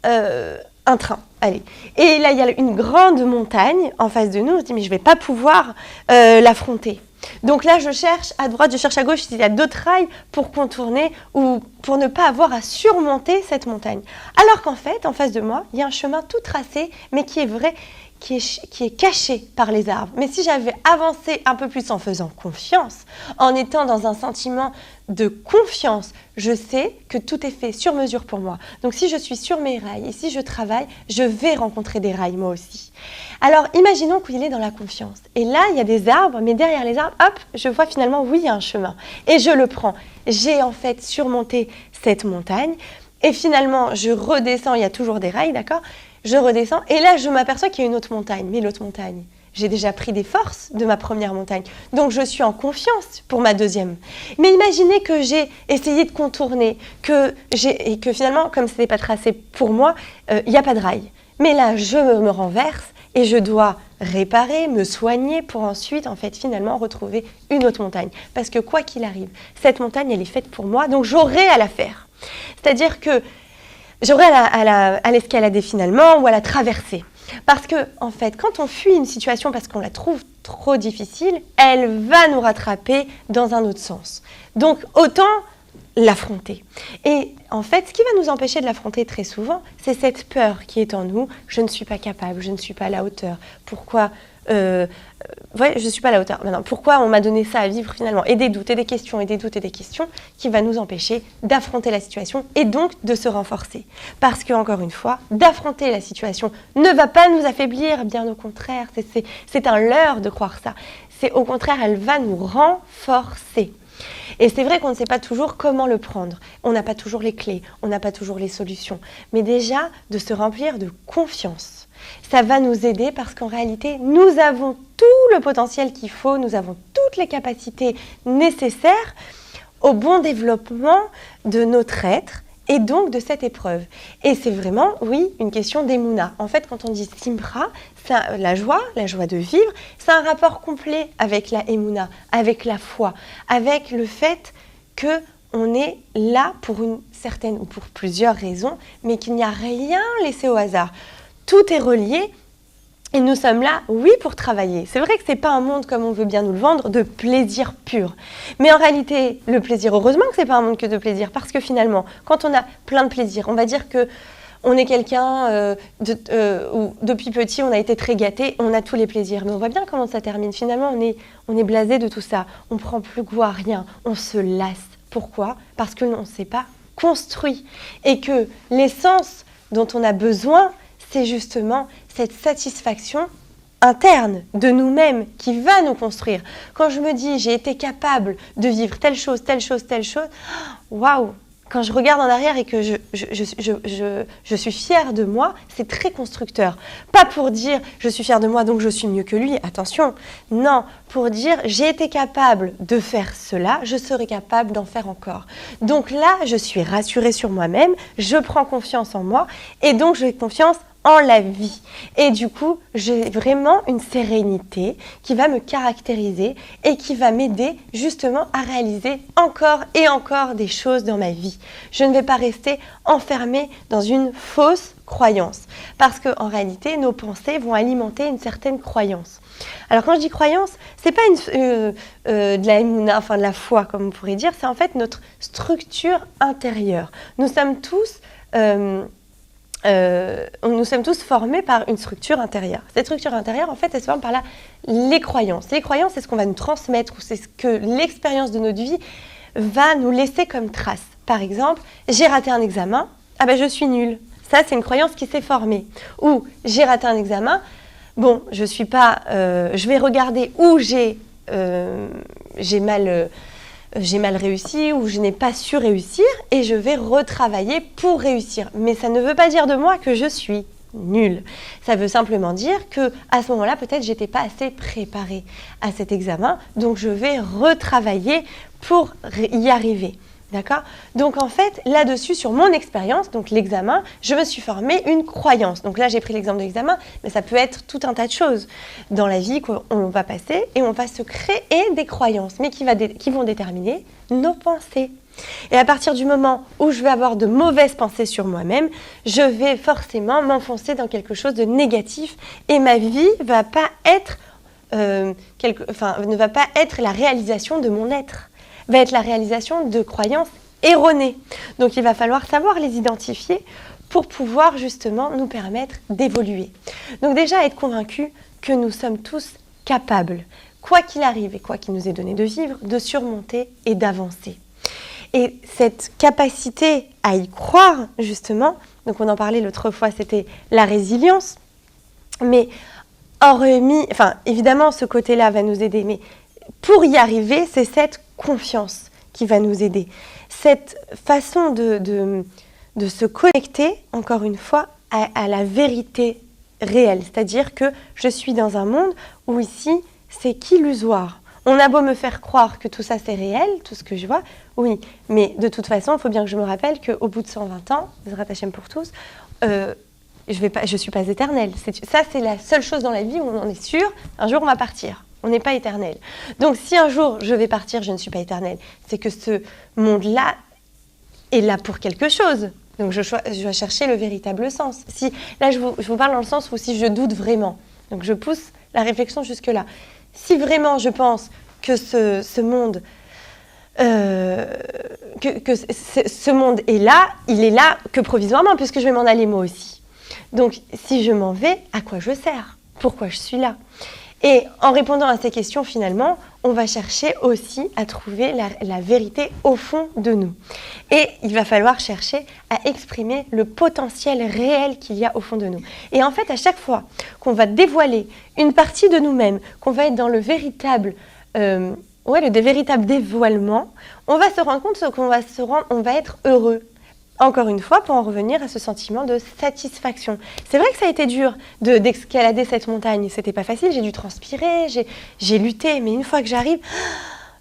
un train, allez. Et là, il y a une grande montagne en face de nous, on se dit, mais je ne vais pas pouvoir l'affronter. Donc là, je cherche à droite, je cherche à gauche s'il y a d'autres rails pour contourner ou pour ne pas avoir à surmonter cette montagne. Alors qu'en fait, en face de moi, il y a un chemin tout tracé, mais qui est vrai, qui est caché par les arbres. Mais si j'avais avancé un peu plus en faisant confiance, en étant dans un sentiment de confiance, je sais que tout est fait sur mesure pour moi. Donc si je suis sur mes rails et si je travaille, je vais rencontrer des rails moi aussi. Alors imaginons qu'il est dans la confiance. Et là, il y a des arbres, mais derrière les arbres, hop, je vois finalement, oui, il y a un chemin. Et je le prends. J'ai en fait surmonté cette montagne. Et finalement, je redescends, il y a toujours des rails, d'accord ? Je redescends et là, je m'aperçois qu'il y a une autre montagne. Mais l'autre montagne, j'ai déjà pris des forces de ma première montagne. Donc, je suis en confiance pour ma deuxième. Mais imaginez que j'ai essayé de contourner, et que finalement, comme ce n'est pas tracé pour moi, il n'y a pas de rail. Mais là, je me renverse et je dois réparer, me soigner pour ensuite, en fait, finalement, retrouver une autre montagne. Parce que quoi qu'il arrive, cette montagne, elle est faite pour moi, donc j'aurai à la faire. C'est-à-dire que j'aurai à l'escalader finalement ou à la traverser. Parce que, en fait, quand on fuit une situation parce qu'on la trouve trop difficile, elle va nous rattraper dans un autre sens. Donc, autant l'affronter. Et en fait, ce qui va nous empêcher de l'affronter très souvent, c'est cette peur qui est en nous. Je ne suis pas capable, je ne suis pas à la hauteur. Pourquoi je ne suis pas à la hauteur. Maintenant, pourquoi on m'a donné ça à vivre finalement ? Et des doutes, et des questions, et des doutes, et des questions qui va nous empêcher d'affronter la situation et donc de se renforcer. Parce que, encore une fois, d'affronter la situation ne va pas nous affaiblir, bien au contraire. C'est un leurre de croire ça. C'est au contraire, elle va nous renforcer. Et c'est vrai qu'on ne sait pas toujours comment le prendre. On n'a pas toujours les clés, on n'a pas toujours les solutions. Mais déjà, de se remplir de confiance. Ça va nous aider parce qu'en réalité, nous avons tout le potentiel qu'il faut, nous avons toutes les capacités nécessaires au bon développement de notre être et donc de cette épreuve. Et c'est vraiment, oui, une question d'émouna. En fait, quand on dit simra, la joie de vivre, c'est un rapport complet avec la émouna, avec la foi, avec le fait qu'on est là pour une certaine ou pour plusieurs raisons, mais qu'il n'y a rien laissé au hasard. Tout est relié et nous sommes là, oui, pour travailler. C'est vrai que ce n'est pas un monde, comme on veut bien nous le vendre, de plaisir pur. Mais en réalité, le plaisir, heureusement que ce n'est pas un monde que de plaisir, parce que finalement, quand on a plein de plaisir, on va dire qu'on est quelqu'un où depuis petit, on a été très gâté, on a tous les plaisirs. Mais on voit bien comment ça termine. Finalement, on est blasé de tout ça. On ne prend plus goût à rien. On se lasse. Pourquoi ? Parce que on ne s'est pas construit. Et que l'essence dont on a besoin, c'est justement cette satisfaction interne de nous-mêmes qui va nous construire. Quand je me dis j'ai été capable de vivre telle chose, waouh! Quand je regarde en arrière et que je suis fière de moi, c'est très constructeur. Pas pour dire je suis fière de moi donc je suis mieux que lui, attention. Non, pour dire j'ai été capable de faire cela, je serai capable d'en faire encore. Donc là, je suis rassurée sur moi-même, je prends confiance en moi et donc j'ai confiance en la vie. Et du coup, j'ai vraiment une sérénité qui va me caractériser et qui va m'aider justement à réaliser encore et encore des choses dans ma vie. Je ne vais pas rester enfermée dans une fausse croyance. Parce qu'en réalité, nos pensées vont alimenter une certaine croyance. Alors quand je dis croyance, c'est pas de la émouna, enfin de la foi comme on pourrait dire, c'est en fait notre structure intérieure. Nous sommes tous formés par une structure intérieure. Cette structure intérieure, en fait, elle se forme par les croyances. Les croyances, c'est ce qu'on va nous transmettre ou c'est ce que l'expérience de notre vie va nous laisser comme trace. Par exemple, j'ai raté un examen, ah ben je suis nulle. Ça, c'est une croyance qui s'est formée. Ou j'ai raté un examen, bon, je vais regarder où j'ai mal réussi ou je n'ai pas su réussir et je vais retravailler pour réussir. Mais ça ne veut pas dire de moi que je suis nulle. Ça veut simplement dire que à ce moment-là, peut-être j'étais pas assez préparée à cet examen, donc je vais retravailler pour y arriver. D'accord ? Donc en fait, là-dessus, sur mon expérience, donc l'examen, je me suis formée une croyance. Donc là, j'ai pris l'exemple de l'examen, mais ça peut être tout un tas de choses dans la vie qu'on va passer et on va se créer des croyances, mais qui vont déterminer nos pensées. Et à partir du moment où je vais avoir de mauvaises pensées sur moi-même, je vais forcément m'enfoncer dans quelque chose de négatif et ma vie ne va pas être la réalisation de mon être. Va être la réalisation de croyances erronées. Donc il va falloir savoir les identifier pour pouvoir justement nous permettre d'évoluer. Donc déjà être convaincu que nous sommes tous capables, quoi qu'il arrive et quoi qu'il nous est donné de vivre, de surmonter et d'avancer. Et cette capacité à y croire justement, donc on en parlait l'autre fois, c'était la résilience, mais évidemment ce côté-là va nous aider, mais pour y arriver, c'est cette confiance qui va nous aider. Cette façon de se connecter, encore une fois, à la vérité réelle. C'est-à-dire que je suis dans un monde où ici, c'est qu'illusoire. On a beau me faire croire que tout ça c'est réel, tout ce que je vois, oui, mais de toute façon, il faut bien que je me rappelle qu'au bout de 120 ans, Bezrat Hashem pour tous, je suis pas éternelle. Ça, c'est la seule chose dans la vie où on en est sûr, un jour on va partir. On n'est pas éternel. Donc si un jour je vais partir, je ne suis pas éternelle. C'est que ce monde-là est là pour quelque chose. Donc je dois chercher le véritable sens. Là, je vous parle dans le sens où si je doute vraiment, donc je pousse la réflexion jusque-là. Si vraiment je pense que ce monde, ce monde est là, il est là que provisoirement, puisque je vais m'en aller moi aussi. Donc si je m'en vais, à quoi je sers ? Pourquoi je suis là ? Et en répondant à ces questions, finalement, on va chercher aussi à trouver la vérité au fond de nous. Et il va falloir chercher à exprimer le potentiel réel qu'il y a au fond de nous. Et en fait, à chaque fois qu'on va dévoiler une partie de nous-mêmes, qu'on va être dans le véritable dévoilement, on va se rendre compte qu'on va être heureux. Encore une fois, pour en revenir à ce sentiment de satisfaction. C'est vrai que ça a été dur d'escalader cette montagne. C'était pas facile, j'ai dû transpirer, j'ai lutté. Mais une fois que j'arrive,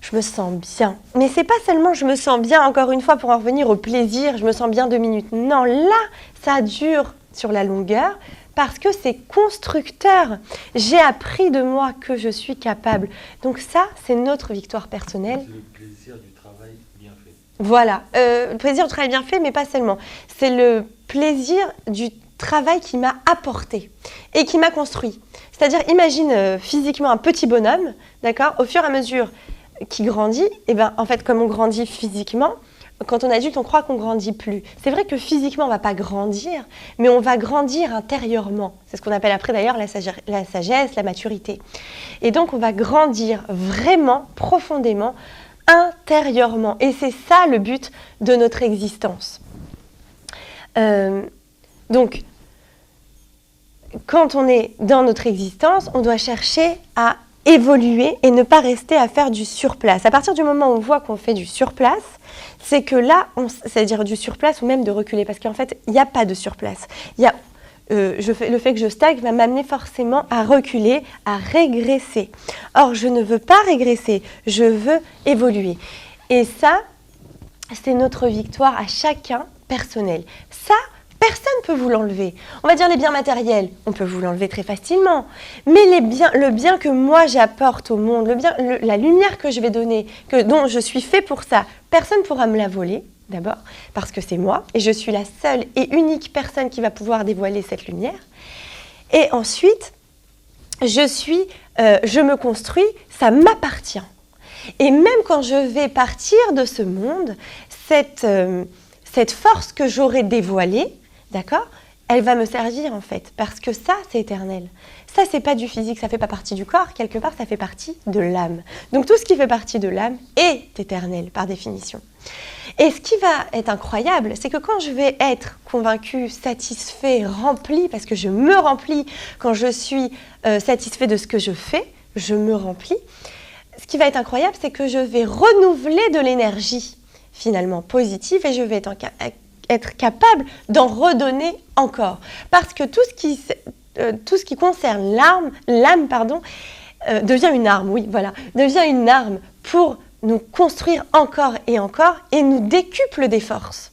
je me sens bien. Mais c'est pas seulement je me sens bien, encore une fois, pour en revenir au plaisir, je me sens bien 2 minutes. Non, là, ça dure sur la longueur parce que c'est constructeur. J'ai appris de moi que je suis capable. Donc ça, c'est notre victoire personnelle. C'est le plaisir du travail bien fait. Voilà, le plaisir du travail bien fait, mais pas seulement. C'est le plaisir du travail qui m'a apporté et qui m'a construit. C'est-à-dire, imagine physiquement un petit bonhomme, d'accord ? Au fur et à mesure qu'il grandit, et ben, en fait, comme on grandit physiquement, quand on est adulte, on croit qu'on grandit plus. C'est vrai que physiquement, on ne va pas grandir, mais on va grandir intérieurement. C'est ce qu'on appelle après d'ailleurs la sagesse, la maturité. Et donc, on va grandir vraiment, profondément, intérieurement. Et c'est ça le but de notre existence. Donc, quand on est dans notre existence, on doit chercher à évoluer et ne pas rester à faire du surplace. À partir du moment où on voit qu'on fait du surplace, c'est que là, c'est-à-dire du surplace ou même de reculer, parce qu'en fait, il n'y a pas de surplace. Le fait que je stagne va m'amener forcément à reculer, à régresser. Or, je ne veux pas régresser, je veux évoluer. Et ça, c'est notre victoire à chacun personnelle. Ça, personne ne peut vous l'enlever. On va dire les biens matériels, on peut vous l'enlever très facilement. Mais le bien que moi j'apporte au monde, la lumière que je vais donner, dont je suis fait pour ça, personne ne pourra me la voler, d'abord, parce que c'est moi, et je suis la seule et unique personne qui va pouvoir dévoiler cette lumière. Et ensuite, je me construis, ça m'appartient. Et même quand je vais partir de ce monde, cette force que j'aurai dévoilée, d'accord, elle va me servir en fait, parce que ça, c'est éternel. Ça, c'est pas du physique, ça fait pas partie du corps, quelque part, ça fait partie de l'âme. Donc tout ce qui fait partie de l'âme est éternel, par définition. Et ce qui va être incroyable, c'est que quand je vais être convaincu, satisfait, rempli, parce que je me remplis, quand je suis satisfait de ce que je fais, je me remplis. Ce qui va être incroyable, c'est que je vais renouveler de l'énergie, finalement, positive, et je vais être capable d'en redonner encore. Parce que tout ce qui concerne l'âme, devient une arme, oui, voilà, devient une arme pour nous construire encore et nous décuple des forces.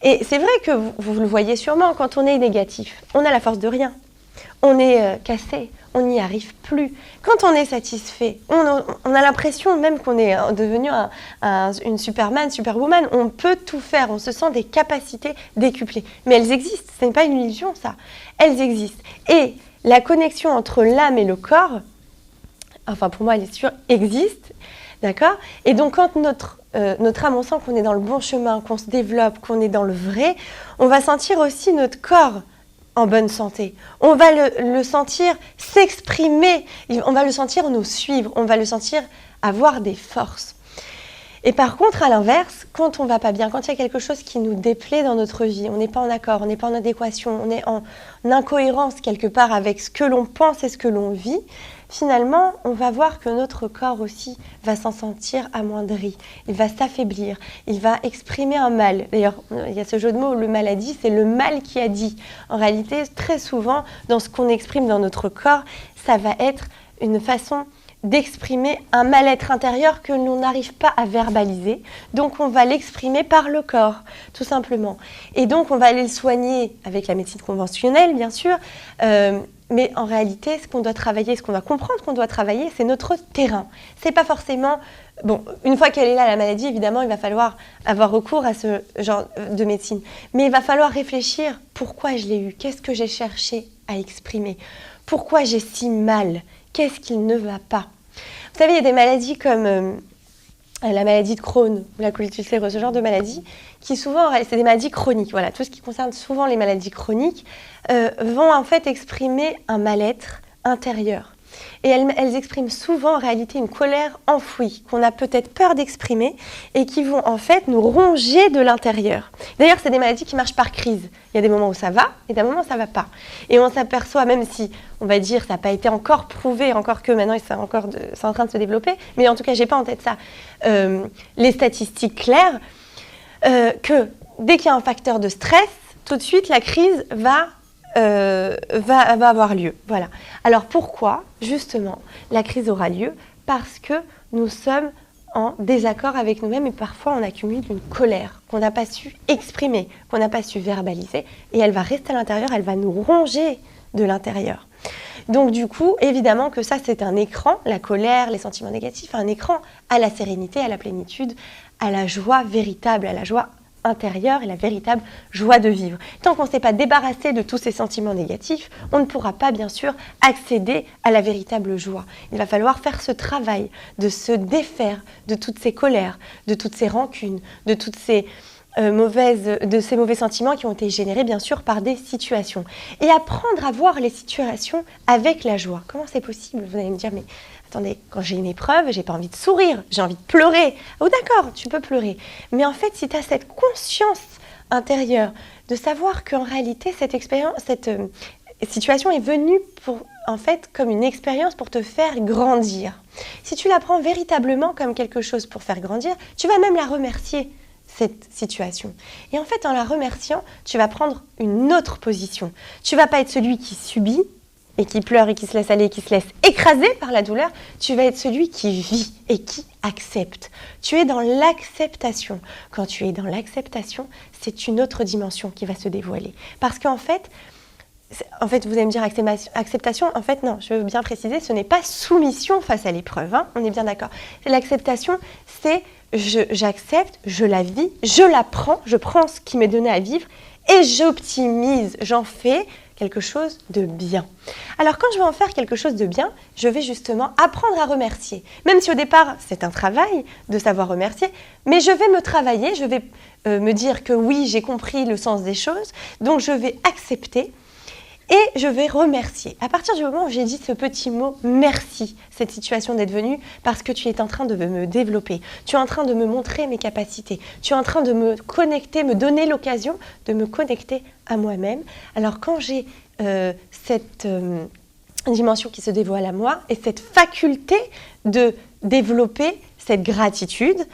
Et c'est vrai que vous le voyez sûrement, quand on est négatif, on a la force de rien. On est cassé, on n'y arrive plus. Quand on est satisfait, on a l'impression même qu'on est devenu une Superman, Superwoman. On peut tout faire, on se sent des capacités décuplées. Mais elles existent, ce n'est pas une illusion ça. Elles existent. Et la connexion entre l'âme et le corps, enfin pour moi elle est sûre, existe. D'accord ? Et donc, quand notre âme, on sent qu'on est dans le bon chemin, qu'on se développe, qu'on est dans le vrai, on va sentir aussi notre corps en bonne santé. On va le sentir s'exprimer, on va le sentir nous suivre, on va le sentir avoir des forces. Et par contre, à l'inverse, quand on ne va pas bien, quand il y a quelque chose qui nous déplaît dans notre vie, on n'est pas en accord, on n'est pas en adéquation, on est en incohérence quelque part avec ce que l'on pense et ce que l'on vit, finalement, on va voir que notre corps aussi va s'en sentir amoindri, il va s'affaiblir, il va exprimer un mal. D'ailleurs, il y a ce jeu de mots, le mal a dit, c'est le mal qui a dit. En réalité, très souvent, dans ce qu'on exprime dans notre corps, ça va être une façon d'exprimer un mal-être intérieur que l'on n'arrive pas à verbaliser. Donc, on va l'exprimer par le corps, tout simplement. Et donc, on va aller le soigner avec la médecine conventionnelle, bien sûr, mais en réalité, ce qu'on doit travailler, ce qu'on doit comprendre qu'on doit travailler, c'est notre terrain. C'est pas forcément... Bon, une fois qu'elle est là, la maladie, évidemment, il va falloir avoir recours à ce genre de médecine. Mais il va falloir réfléchir, pourquoi je l'ai eu ? Qu'est-ce que j'ai cherché à exprimer ? Pourquoi j'ai si mal ? Qu'est-ce qu'il ne va pas ? Vous savez, il y a des maladies comme la maladie de Crohn ou la colite ulcéreuse, ce genre de maladies, qui souvent, c'est des maladies chroniques. Voilà, tout ce qui concerne souvent les maladies chroniques vont en fait exprimer un mal-être intérieur. Et elles expriment souvent en réalité une colère enfouie, qu'on a peut-être peur d'exprimer et qui vont en fait nous ronger de l'intérieur. D'ailleurs, c'est des maladies qui marchent par crise. Il y a des moments où ça va et des moments où ça ne va pas. Et on s'aperçoit, même si, on va dire, ça n'a pas été encore prouvé, encore que maintenant c'est en train de se développer, mais en tout cas, je n'ai pas en tête ça, les statistiques claires, que dès qu'il y a un facteur de stress, tout de suite, la crise va avoir lieu. Voilà. Alors pourquoi, justement, la crise aura lieu ? Parce que nous sommes en désaccord avec nous-mêmes et parfois on accumule une colère qu'on n'a pas su exprimer, qu'on n'a pas su verbaliser et elle va rester à l'intérieur, elle va nous ronger de l'intérieur. Donc du coup, évidemment que ça c'est un écran, la colère, les sentiments négatifs, un écran à la sérénité, à la plénitude, à la joie véritable, à la joie intérieure et la véritable joie de vivre. Tant qu'on ne s'est pas débarrassé de tous ces sentiments négatifs, on ne pourra pas bien sûr accéder à la véritable joie. Il va falloir faire ce travail de se défaire de toutes ces colères, de toutes ces rancunes, de toutes ces mauvais sentiments qui ont été générés bien sûr par des situations. Et apprendre à voir les situations avec la joie. Comment c'est possible ? Vous allez me dire, mais attendez, quand j'ai une épreuve, j'ai pas envie de sourire, j'ai envie de pleurer. Oh d'accord, tu peux pleurer. Mais en fait, si tu as cette conscience intérieure de savoir qu'en réalité, cette situation est venue en fait, comme une expérience pour te faire grandir. Si tu la prends véritablement comme quelque chose pour faire grandir, tu vas même la remercier, cette situation. Et en fait, en la remerciant, tu vas prendre une autre position. Tu vas pas être celui qui subit, et qui pleure et qui se laisse aller et qui se laisse écraser par la douleur, tu vas être celui qui vit et qui accepte. Tu es dans l'acceptation. Quand tu es dans l'acceptation, c'est une autre dimension qui va se dévoiler. Parce qu'en fait, vous allez me dire acceptation, en fait non, je veux bien préciser, ce n'est pas soumission face à l'épreuve, hein, on est bien d'accord. L'acceptation, c'est j'accepte, je la vis, je la prends, je prends ce qui m'est donné à vivre et j'optimise, j'en fais quelque chose de bien. Alors quand je vais en faire quelque chose de bien, je vais justement apprendre à remercier. Même si au départ, c'est un travail de savoir remercier, mais je vais me travailler, je vais me dire que oui, j'ai compris le sens des choses, donc je vais accepter et je vais remercier. À partir du moment où j'ai dit ce petit mot « merci », cette situation d'être venue parce que tu es en train de me développer, tu es en train de me montrer mes capacités, tu es en train de me connecter, me donner l'occasion de me connecter à moi-même. Alors quand j'ai cette dimension qui se dévoile à moi et cette faculté de développer cette gratitude,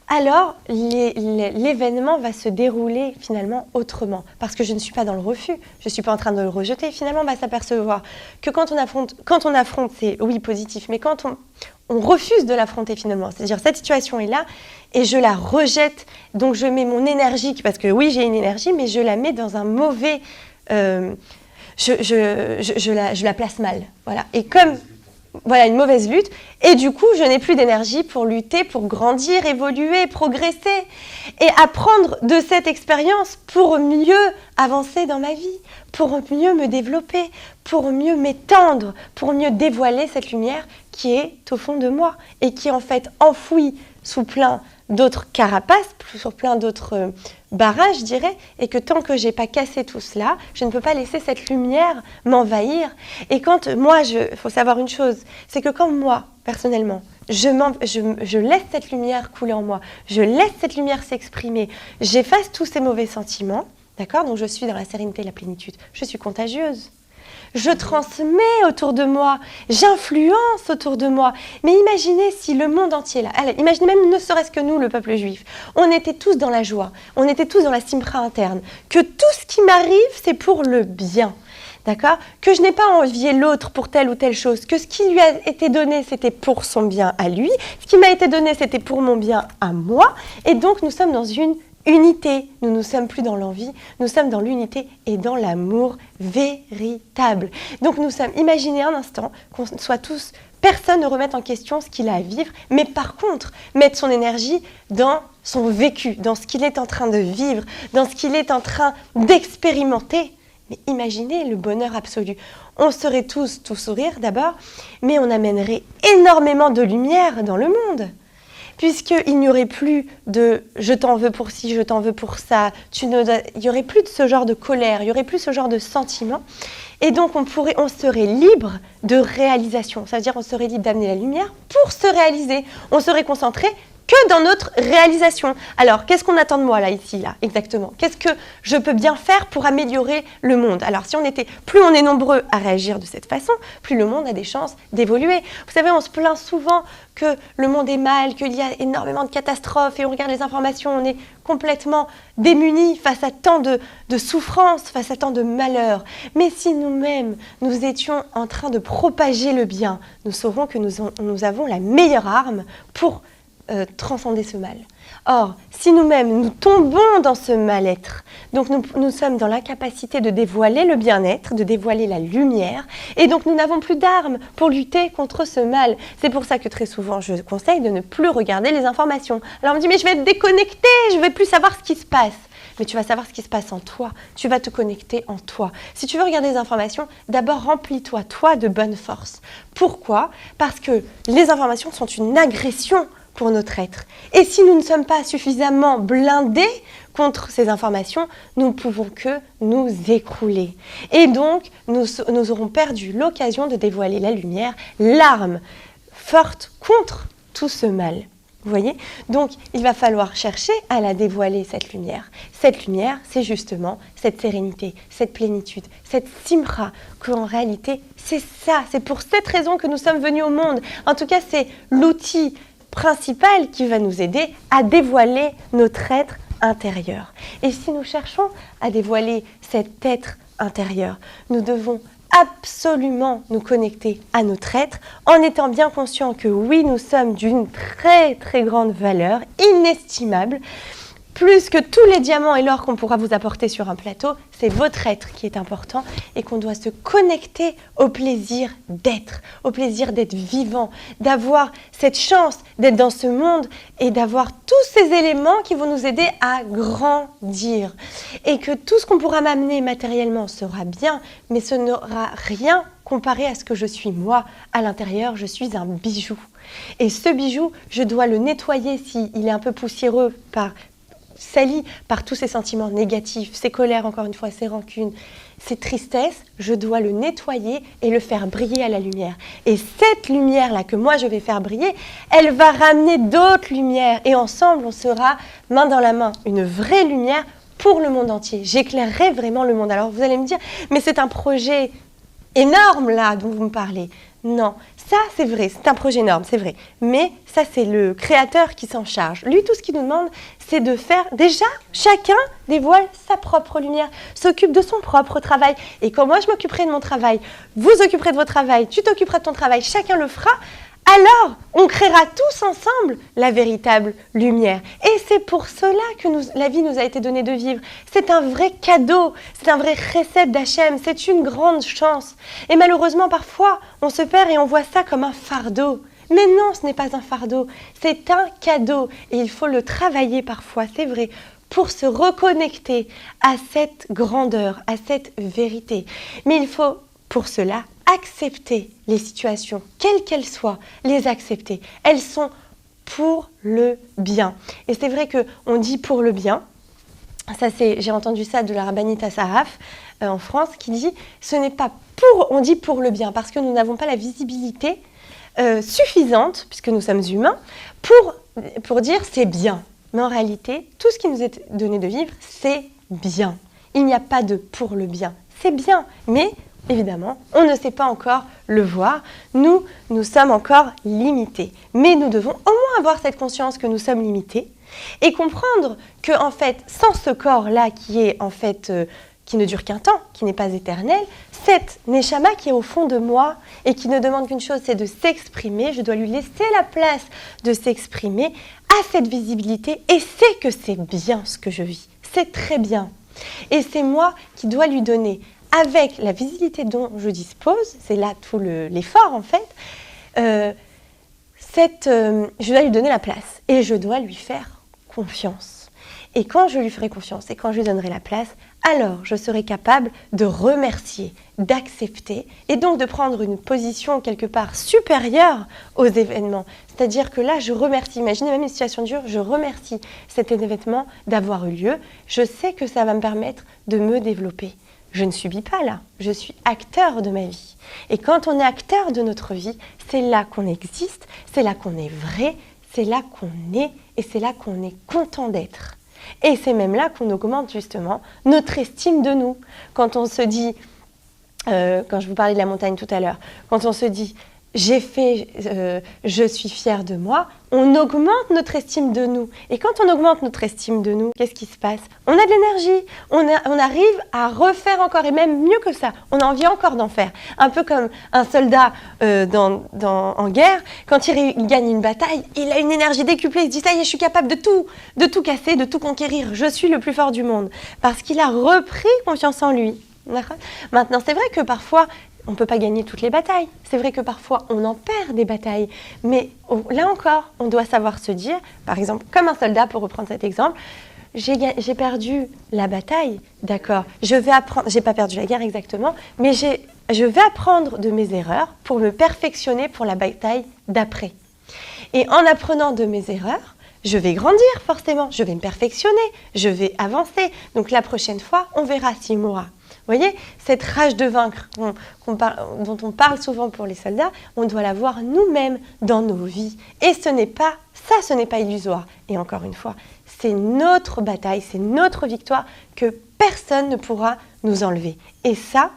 alors l'événement va se dérouler finalement autrement. Parce que je ne suis pas dans le refus, je ne suis pas en train de le rejeter. Finalement, on va s'apercevoir que quand on affronte, c'est oui positif, mais quand on refuse de l'affronter finalement, c'est-à-dire cette situation est là et je la rejette, donc je mets mon énergie, parce que oui j'ai une énergie, mais je la mets dans un mauvais... je la place mal. Voilà. Et comme... Voilà, une mauvaise lutte. Et du coup, je n'ai plus d'énergie pour lutter, pour grandir, évoluer, progresser et apprendre de cette expérience pour mieux avancer dans ma vie, pour mieux me développer, pour mieux m'étendre, pour mieux dévoiler cette lumière qui est au fond de moi et qui est en fait enfouie sous plein d'autres carapaces, sur plein d'autres barrages, je dirais, et que tant que je n'ai pas cassé tout cela, je ne peux pas laisser cette lumière m'envahir. Et quand moi, il faut savoir une chose, c'est que quand moi, personnellement, je laisse cette lumière couler en moi, je laisse cette lumière s'exprimer, j'efface tous ces mauvais sentiments, d'accord ? Donc je suis dans la sérénité et la plénitude, je suis contagieuse. Je transmets autour de moi, j'influence autour de moi. Mais imaginez si le monde entier, là, allez, imaginez même ne serait-ce que nous, le peuple juif, on était tous dans la joie, on était tous dans la simra interne, que tout ce qui m'arrive, c'est pour le bien. D'accord ? Que je n'ai pas envié l'autre pour telle ou telle chose, que ce qui lui a été donné, c'était pour son bien à lui, ce qui m'a été donné, c'était pour mon bien à moi, et donc nous sommes dans une unité. Nous ne sommes plus dans l'envie, nous sommes dans l'unité et dans l'amour véritable. Donc nous sommes, imaginez un instant qu'on soit tous, personne ne remette en question ce qu'il a à vivre, mais par contre, mettre son énergie dans son vécu, dans ce qu'il est en train de vivre, dans ce qu'il est en train d'expérimenter. Mais imaginez le bonheur absolu. On serait tous tout sourire d'abord, mais on amènerait énormément de lumière dans le monde. Puisqu'il n'y aurait plus de « je t'en veux pour ci, je t'en veux pour ça », il n'y aurait plus de ce genre de colère, il n'y aurait plus ce genre de sentiment. Et donc on serait libre de réalisation, c'est-à-dire on serait libre d'amener la lumière pour se réaliser. On serait concentré que dans notre réalisation. Alors, qu'est-ce qu'on attend de moi là, ici, là, exactement ? Qu'est-ce que je peux bien faire pour améliorer le monde ? Alors, plus on est nombreux à réagir de cette façon, plus le monde a des chances d'évoluer. Vous savez, on se plaint souvent que le monde est mal, qu'il y a énormément de catastrophes et on regarde les informations, on est complètement démunis face à tant de souffrances, face à tant de malheurs. Mais si nous-mêmes, nous étions en train de propager le bien, nous saurons que nous avons la meilleure arme pour transcender ce mal. Or, si nous-mêmes, nous tombons dans ce mal-être, donc nous sommes dans l'incapacité de dévoiler le bien-être, de dévoiler la lumière, et donc nous n'avons plus d'armes pour lutter contre ce mal. C'est pour ça que très souvent, je conseille de ne plus regarder les informations. Alors on me dit, mais je vais être déconnectée, je ne vais plus savoir ce qui se passe. Mais tu vas savoir ce qui se passe en toi, tu vas te connecter en toi. Si tu veux regarder les informations, d'abord remplis-toi, toi, de bonne force. Pourquoi ? Parce que les informations sont une agression pour notre être. Et si nous ne sommes pas suffisamment blindés contre ces informations, nous ne pouvons que nous écrouler. Et donc, nous aurons perdu l'occasion de dévoiler la lumière, l'arme forte contre tout ce mal. Vous voyez ? Donc, il va falloir chercher à la dévoiler, cette lumière. Cette lumière, c'est justement cette sérénité, cette plénitude, cette simra, qu'en réalité, c'est ça. C'est pour cette raison que nous sommes venus au monde. En tout cas, c'est l'outil principal qui va nous aider à dévoiler notre être intérieur. Et si nous cherchons à dévoiler cet être intérieur, nous devons absolument nous connecter à notre être en étant bien conscients que oui, nous sommes d'une très très grande valeur, inestimable. Plus que tous les diamants et l'or qu'on pourra vous apporter sur un plateau, c'est votre être qui est important et qu'on doit se connecter au plaisir d'être vivant, d'avoir cette chance d'être dans ce monde et d'avoir tous ces éléments qui vont nous aider à grandir. Et que tout ce qu'on pourra m'amener matériellement sera bien, mais ce n'aura rien comparé à ce que je suis moi. À l'intérieur, je suis un bijou. Et ce bijou, je dois le nettoyer s'il est un peu poussiéreux sali par tous ces sentiments négatifs, ces colères, encore une fois, ces rancunes, ces tristesses, je dois le nettoyer et le faire briller à la lumière. Et cette lumière-là que moi je vais faire briller, elle va ramener d'autres lumières et ensemble on sera main dans la main, une vraie lumière pour le monde entier. J'éclairerai vraiment le monde. Alors vous allez me dire, mais c'est un projet énorme là dont vous me parlez. Non, ça c'est vrai, c'est un projet énorme, c'est vrai. Mais ça c'est le créateur qui s'en charge. Lui, tout ce qu'il nous demande, c'est de faire, déjà, chacun dévoile sa propre lumière, s'occupe de son propre travail. Et quand moi je m'occuperai de mon travail, vous occuperez de votre travail, tu t'occuperas de ton travail, chacun le fera, alors on créera tous ensemble la véritable lumière. Et c'est pour cela que la vie nous a été donnée de vivre. C'est un vrai cadeau, c'est un vrai recette d'Hachem, c'est une grande chance. Et malheureusement, parfois, on se perd et on voit ça comme un fardeau. Mais non, ce n'est pas un fardeau, c'est un cadeau. Et il faut le travailler parfois, c'est vrai, pour se reconnecter à cette grandeur, à cette vérité. Mais il faut, pour cela, accepter les situations, quelles qu'elles soient, les accepter. Elles sont pour le bien. Et c'est vrai qu'on dit pour le bien. J'ai entendu ça de la rabbinite Saraf en France qui dit ce n'est pas on dit pour le bien parce que nous n'avons pas la visibilité suffisante, puisque nous sommes humains, pour dire c'est bien. Mais en réalité, tout ce qui nous est donné de vivre, c'est bien. Il n'y a pas de pour le bien. C'est bien, mais évidemment, on ne sait pas encore le voir. Nous sommes encore limités. Mais nous devons au moins avoir cette conscience que nous sommes limités et comprendre que, en fait, sans ce corps-là qui est, en fait, qui ne dure qu'un temps, qui n'est pas éternel, cette Neshama qui est au fond de moi et qui ne demande qu'une chose, c'est de s'exprimer. Je dois lui laisser la place de s'exprimer à cette visibilité et c'est que c'est bien ce que je vis. C'est très bien. Et c'est moi qui dois lui donner avec la visibilité dont je dispose, c'est là tout l'effort en fait, je dois lui donner la place et je dois lui faire confiance. Et quand je lui ferai confiance et quand je lui donnerai la place, alors je serai capable de remercier, d'accepter et donc de prendre une position quelque part supérieure aux événements. C'est-à-dire que là, je remercie, imaginez même une situation dure, je remercie cet événement d'avoir eu lieu. Je sais que ça va me permettre de me développer. Je ne subis pas là, je suis acteur de ma vie. Et quand on est acteur de notre vie, c'est là qu'on existe, c'est là qu'on est vrai, c'est là qu'on est et c'est là qu'on est content d'être. Et c'est même là qu'on augmente justement notre estime de nous. Quand on se dit, quand je vous parlais de la montagne tout à l'heure, quand on se dit j'ai fait, je suis fière de moi, on augmente notre estime de nous. Et quand on augmente notre estime de nous, qu'est-ce qui se passe? On a de l'énergie, on arrive à refaire encore, et même mieux que ça, on a envie encore d'en faire. Un peu comme un soldat en guerre, quand il gagne une bataille, il a une énergie décuplée, il se dit ça y est, je suis capable de tout casser, de tout conquérir, je suis le plus fort du monde. Parce qu'il a repris confiance en lui. Maintenant, c'est vrai que parfois, on ne peut pas gagner toutes les batailles. C'est vrai que parfois, on en perd des batailles. Mais là encore, on doit savoir se dire, par exemple, comme un soldat, pour reprendre cet exemple, j'ai perdu la bataille, d'accord. Je vais apprendre, j'ai pas perdu la guerre exactement, mais je vais apprendre de mes erreurs pour me perfectionner pour la bataille d'après. Et en apprenant de mes erreurs, je vais grandir forcément, je vais me perfectionner, je vais avancer. Donc la prochaine fois, on verra s'il m'aura. Vous voyez, cette rage de vaincre dont on parle souvent pour les soldats, on doit l'avoir nous-mêmes dans nos vies. Et ce n'est pas illusoire. Et encore une fois, c'est notre bataille, c'est notre victoire que personne ne pourra nous enlever. Et ça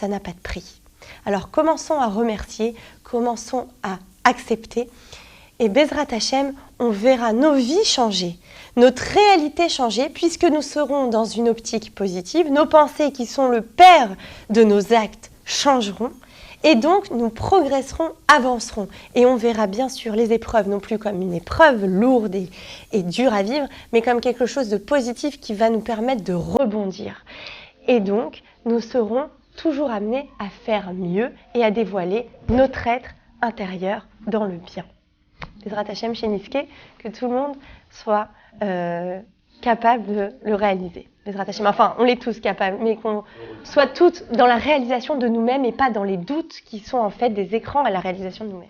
n'a pas de prix. Alors commençons à remercier, commençons à accepter. Et Bezrat Hachem, on verra nos vies changer, notre réalité changer, puisque nous serons dans une optique positive. Nos pensées qui sont le père de nos actes changeront. Et donc, nous progresserons, avancerons. Et on verra bien sûr les épreuves non plus comme une épreuve lourde et dure à vivre, mais comme quelque chose de positif qui va nous permettre de rebondir. Et donc, nous serons toujours amenés à faire mieux et à dévoiler notre être intérieur dans le bien. Bezrat Hashem Sheniske, que tout le monde soit capable de le réaliser. Bezrat Hashem, enfin, on est tous capables, mais qu'on soit toutes dans la réalisation de nous-mêmes et pas dans les doutes qui sont en fait des écrans à la réalisation de nous-mêmes.